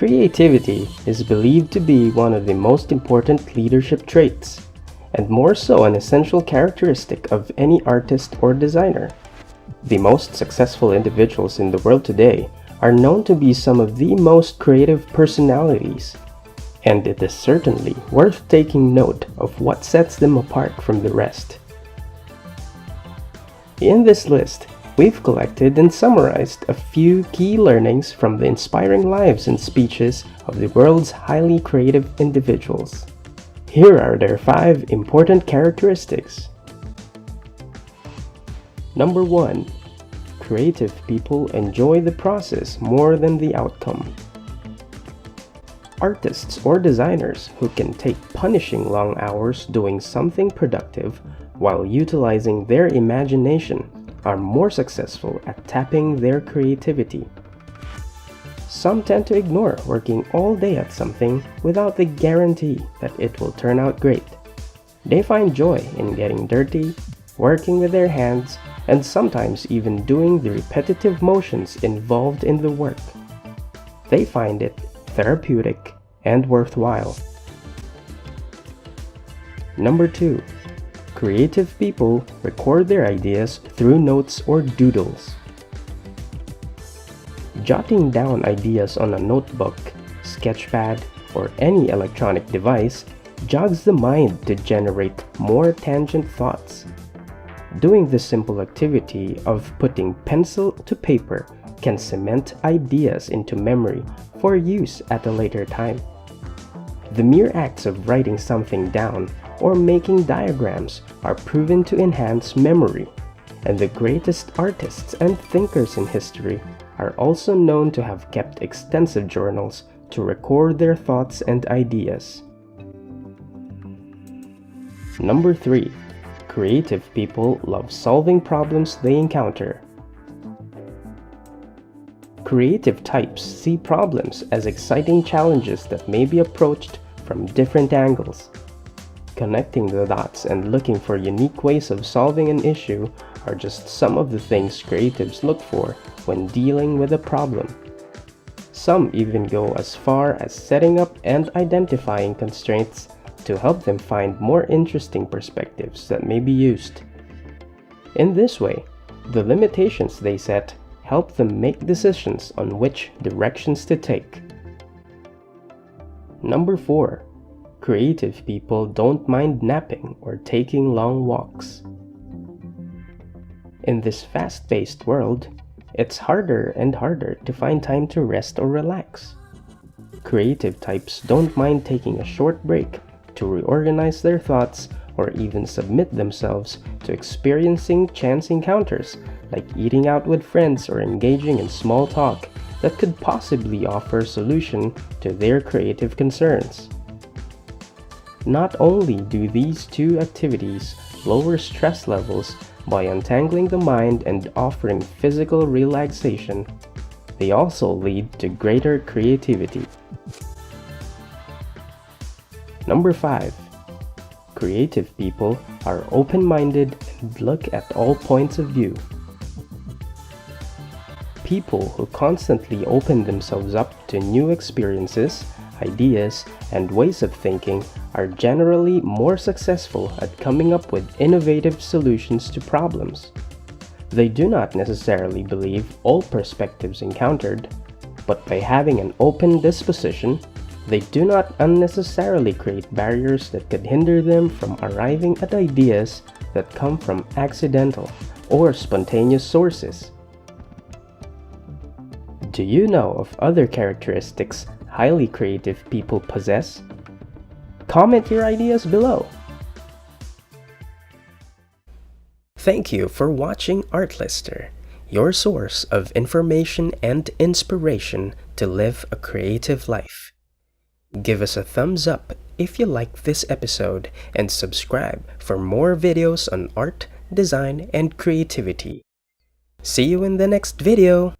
Creativity is believed to be one of the most important leadership traits, and more so an essential characteristic of any artist or designer. The most successful individuals in the world today are known to be some of the most creative personalities, and it is certainly worth taking note of what sets them apart from the rest. In this list, we've collected and summarized a few key learnings from the inspiring lives and speeches of the world's highly creative individuals. Here are their 5 important characteristics. Number 1. Creative people enjoy the process more than the outcome. Artists or designers who can take punishing long hours doing something productive while utilizing their imagination are more successful at tapping their creativity. Some tend to ignore working all day at something without the guarantee that it will turn out great. They find joy in getting dirty, working with their hands, and sometimes even doing the repetitive motions involved in the work. They find it therapeutic and worthwhile. Number 2. Creative people record their ideas through notes or doodles. Jotting down ideas on a notebook, sketchpad, or any electronic device jogs the mind to generate more tangent thoughts. Doing this simple activity of putting pencil to paper can cement ideas into memory for use at a later time. The mere acts of writing something down or making diagrams are proven to enhance memory, and the greatest artists and thinkers in history are also known to have kept extensive journals to record their thoughts and ideas. Number 3. Creative people love solving problems they encounter. Creative types see problems as exciting challenges that may be approached from different angles. Connecting the dots and looking for unique ways of solving an issue are just some of the things creatives look for when dealing with a problem. Some even go as far as setting up and identifying constraints to help them find more interesting perspectives that may be used. In this way, the limitations they set help them make decisions on which directions to take. Number 4. Creative people don't mind napping or taking long walks. In this fast-paced world, it's harder and harder to find time to rest or relax. Creative types don't mind taking a short break to reorganize their thoughts or even submit themselves to experiencing chance encounters like eating out with friends or engaging in small talk that could possibly offer a solution to their creative concerns. Not only do these two activities lower stress levels by untangling the mind and offering physical relaxation, they also lead to greater creativity. Number 5. Creative people are open-minded and look at all points of view. People who constantly open themselves up to new experiences, ideas, and ways of thinking are generally more successful at coming up with innovative solutions to problems. They do not necessarily believe all perspectives encountered, but by having an open disposition, they do not unnecessarily create barriers that could hinder them from arriving at ideas that come from accidental or spontaneous sources. Do you know of other characteristics highly creative people possess? Comment your ideas below. Thank you for watching Artlister, your source of information and inspiration to live a creative life. Give us a thumbs up if you liked this episode and subscribe for more videos on art, design, and creativity. See you in the next video!